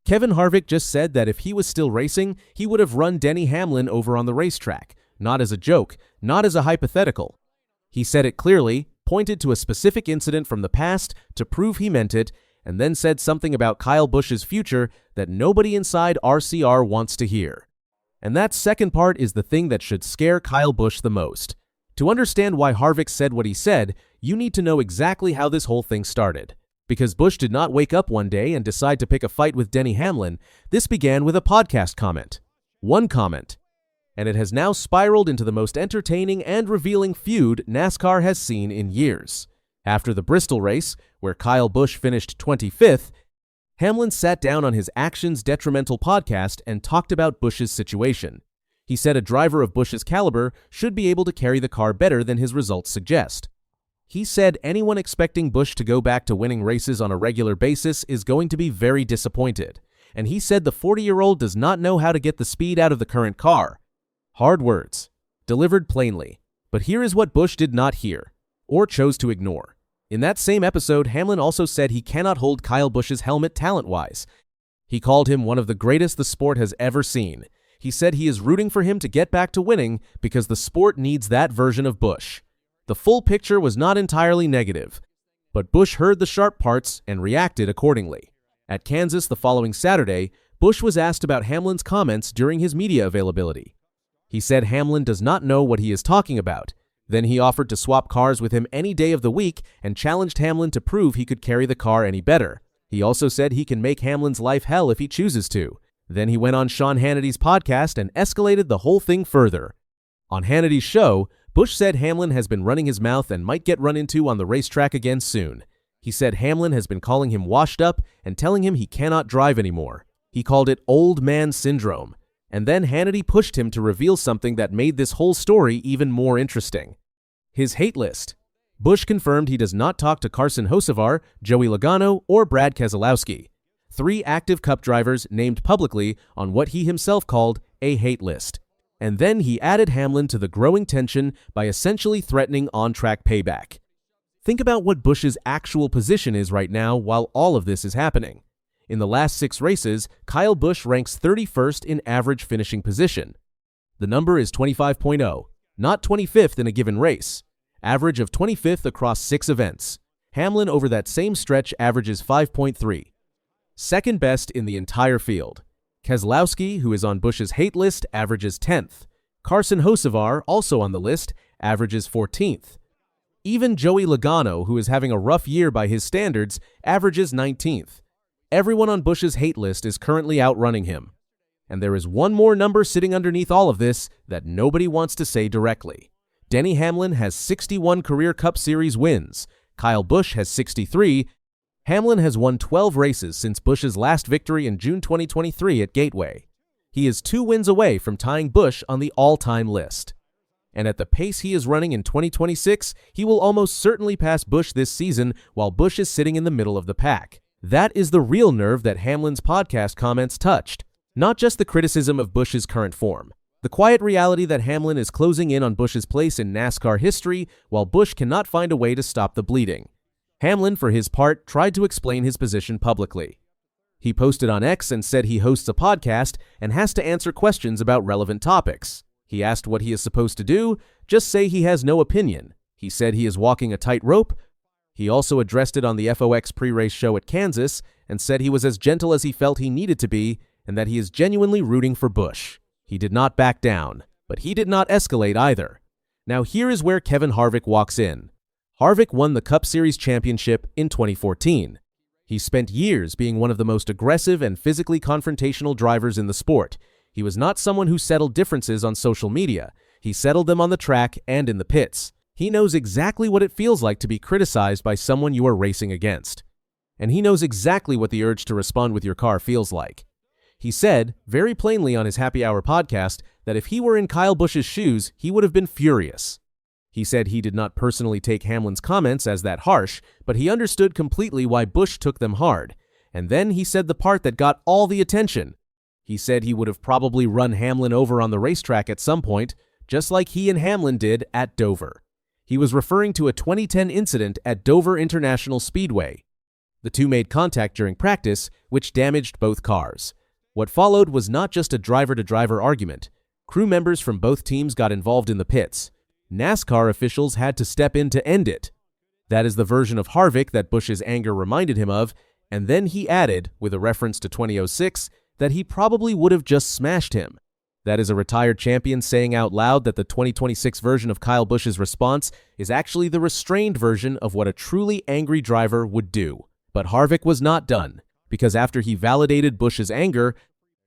Kevin Harvick just said that if he was still racing, he would have run Denny Hamlin over on the racetrack, not as a joke, not as a hypothetical. He said it clearly, pointed to a specific incident from the past to prove he meant it, and then said something about Kyle Busch's future that nobody inside RCR wants to hear. And that second part is the thing that should scare Kyle Busch the most. To understand why Harvick said what he said, you need to know exactly how this whole thing started. Because Busch did not wake up one day and decide to pick a fight with Denny Hamlin, this began with a podcast comment. One comment. And it has now spiraled into the most entertaining and revealing feud NASCAR has seen in years. After the Bristol race, where Kyle Busch finished 25th, Hamlin sat down on his Actions Detrimental podcast and talked about Busch's situation. He said a driver of Busch's caliber should be able to carry the car better than his results suggest. He said anyone expecting Busch to go back to winning races on a regular basis is going to be very disappointed. And he said the 40-year-old does not know how to get the speed out of the current car. Hard words, delivered plainly. But here is what Busch did not hear, or chose to ignore. In that same episode, Hamlin also said he cannot hold Kyle Busch's helmet talent-wise. He called him one of the greatest the sport has ever seen. He said he is rooting for him to get back to winning because the sport needs that version of Busch. The full picture was not entirely negative, but Busch heard the sharp parts and reacted accordingly. At Kansas the following Saturday, Busch was asked about Hamlin's comments during his media availability. He said Hamlin does not know what he is talking about. Then he offered to swap cars with him any day of the week and challenged Hamlin to prove he could carry the car any better. He also said he can make Hamlin's life hell if he chooses to. Then he went on Sean Hannity's podcast and escalated the whole thing further. On Hannity's show, Busch said Hamlin has been running his mouth and might get run into on the racetrack again soon. He said Hamlin has been calling him washed up and telling him he cannot drive anymore. He called it old man syndrome. And then Hannity pushed him to reveal something that made this whole story even more interesting. His hate list. Busch confirmed he does not talk to Carson Hocevar, Joey Logano, or Brad Keselowski, 3 active Cup drivers named publicly on what he himself called a hate list. And then he added Hamlin to the growing tension by essentially threatening on-track payback. Think about what Busch's actual position is right now while all of this is happening. In the last 6 races, Kyle Busch ranks 31st in average finishing position. The number is 25.0, not 25th in a given race. Average of 25th across 6 events. Hamlin over that same stretch averages 5.3. Second best in the entire field. Keselowski, who is on Busch's hate list, averages 10th. Carson Hocevar, also on the list, averages 14th. Even Joey Logano, who is having a rough year by his standards, averages 19th. Everyone on Busch's hate list is currently outrunning him. And there is one more number sitting underneath all of this that nobody wants to say directly. Denny Hamlin has 61 career Cup Series wins. Kyle Busch has 63. Hamlin has won 12 races since Busch's last victory in June 2023 at Gateway. He is 2 wins away from tying Busch on the all-time list. And at the pace he is running in 2026, he will almost certainly pass Busch this season while Busch is sitting in the middle of the pack. That is the real nerve that Hamlin's podcast comments touched. Not just the criticism of Busch's current form. The quiet reality that Hamlin is closing in on Busch's place in NASCAR history while Busch cannot find a way to stop the bleeding. Hamlin, for his part, tried to explain his position publicly. He posted on X and said he hosts a podcast and has to answer questions about relevant topics. He asked what he is supposed to do, just say he has no opinion. He said he is walking a tightrope. He also addressed it on the FOX pre-race show at Kansas and said he was as gentle as he felt he needed to be and that he is genuinely rooting for Busch. He did not back down, but he did not escalate either. Now here is where Kevin Harvick walks in. Harvick won the Cup Series championship in 2014. He spent years being one of the most aggressive and physically confrontational drivers in the sport. He was not someone who settled differences on social media. He settled them on the track and in the pits. He knows exactly what it feels like to be criticized by someone you are racing against. And he knows exactly what the urge to respond with your car feels like. He said, very plainly on his Happy Hour podcast, that if he were in Kyle Busch's shoes, he would have been furious. He said he did not personally take Hamlin's comments as that harsh, but he understood completely why Busch took them hard. And then he said the part that got all the attention. He said he would have probably run Hamlin over on the racetrack at some point, just like he and Hamlin did at Dover. He was referring to a 2010 incident at Dover International Speedway. The two made contact during practice, which damaged both cars. What followed was not just a driver-to-driver argument. Crew members from both teams got involved in the pits. NASCAR officials had to step in to end it. That is the version of Harvick that Busch's anger reminded him of, and then he added, with a reference to 2006, that he probably would have just smashed him. That is a retired champion saying out loud that the 2026 version of Kyle Busch's response is actually the restrained version of what a truly angry driver would do. But Harvick was not done, because after he validated Busch's anger,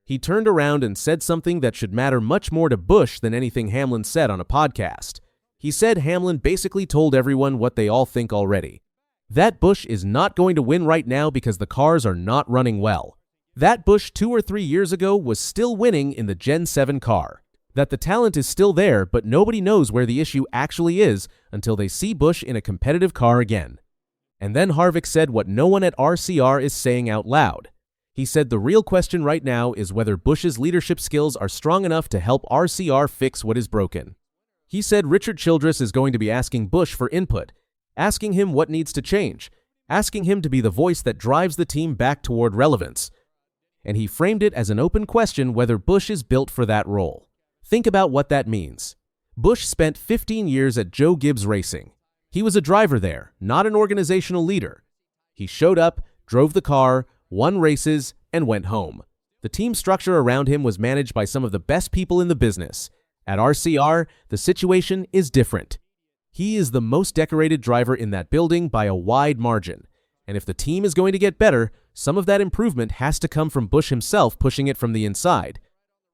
he turned around and said something that should matter much more to Busch than anything Hamlin said on a podcast. He said Hamlin basically told everyone what they all think already. That Busch is not going to win right now because the cars are not running well. That Busch 2 or 3 years ago was still winning in the Gen 7 car. That the talent is still there, but nobody knows where the issue actually is until they see Busch in a competitive car again. And then Harvick said what no one at RCR is saying out loud. He said the real question right now is whether Busch's leadership skills are strong enough to help RCR fix what is broken. He said Richard Childress is going to be asking Busch for input, asking him what needs to change, asking him to be the voice that drives the team back toward relevance. And he framed it as an open question whether Busch is built for that role. Think about what that means. Busch spent 15 years at Joe Gibbs Racing. He was a driver there, not an organizational leader. He showed up, drove the car, won races, and went home. The team structure around him was managed by some of the best people in the business. At RCR, the situation is different. He is the most decorated driver in that building by a wide margin. And if the team is going to get better, some of that improvement has to come from Busch himself pushing it from the inside.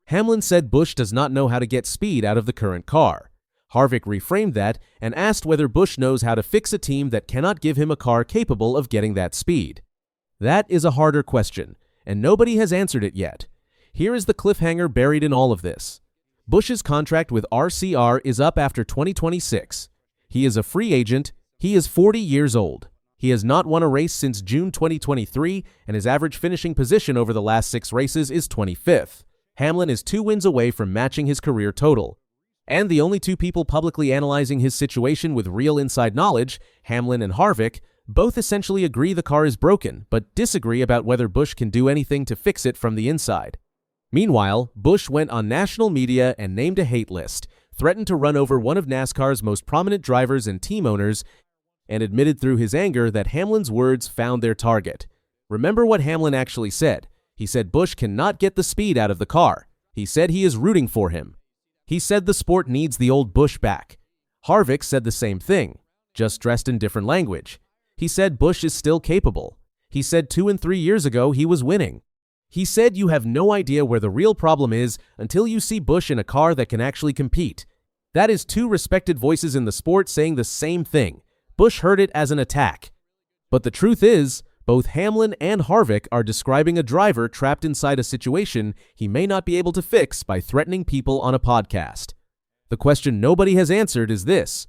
Hamlin said Busch does not know how to get speed out of the current car. Harvick reframed that and asked whether Busch knows how to fix a team that cannot give him a car capable of getting that speed. That is a harder question, and nobody has answered it yet. Here is the cliffhanger buried in all of this. Busch's contract with RCR is up after 2026. He is a free agent. He is 40 years old. He has not won a race since June 2023, and his average finishing position over the last 6 races is 25th. Hamlin is 2 wins away from matching his career total. And the only 2 people publicly analyzing his situation with real inside knowledge, Hamlin and Harvick, both essentially agree the car is broken, but disagree about whether Busch can do anything to fix it from the inside. Meanwhile, Busch went on national media and named a hate list, threatened to run over one of NASCAR's most prominent drivers and team owners, and admitted through his anger that Hamlin's words found their target. Remember what Hamlin actually said. He said Busch cannot get the speed out of the car. He said he is rooting for him. He said the sport needs the old Busch back. Harvick said the same thing, just dressed in different language. He said Busch is still capable. He said 2 and 3 years ago he was winning. He said you have no idea where the real problem is until you see Busch in a car that can actually compete. That is 2 respected voices in the sport saying the same thing. Busch heard it as an attack. But the truth is, both Hamlin and Harvick are describing a driver trapped inside a situation he may not be able to fix by threatening people on a podcast. The question nobody has answered is this: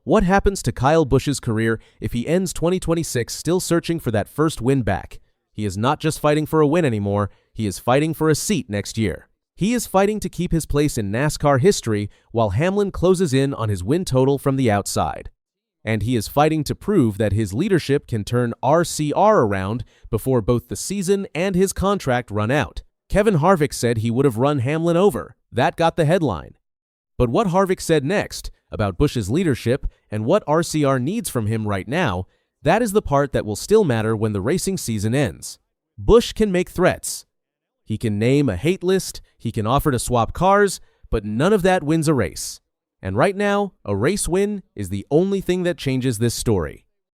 what happens to Kyle Busch's career if he ends 2026 still searching for that first win back? He is not just fighting for a win anymore, he is fighting for a seat next year. He is fighting to keep his place in NASCAR history while Hamlin closes in on his win total from the outside. And he is fighting to prove that his leadership can turn RCR around before both the season and his contract run out. Kevin Harvick said he would have run Hamlin over. That got the headline. But what Harvick said next, about Busch's leadership and what RCR needs from him right now, that is the part that will still matter when the racing season ends. Busch can make threats. He can name a hate list, he can offer to swap cars, but none of that wins a race. And right now, a race win is the only thing that changes this story.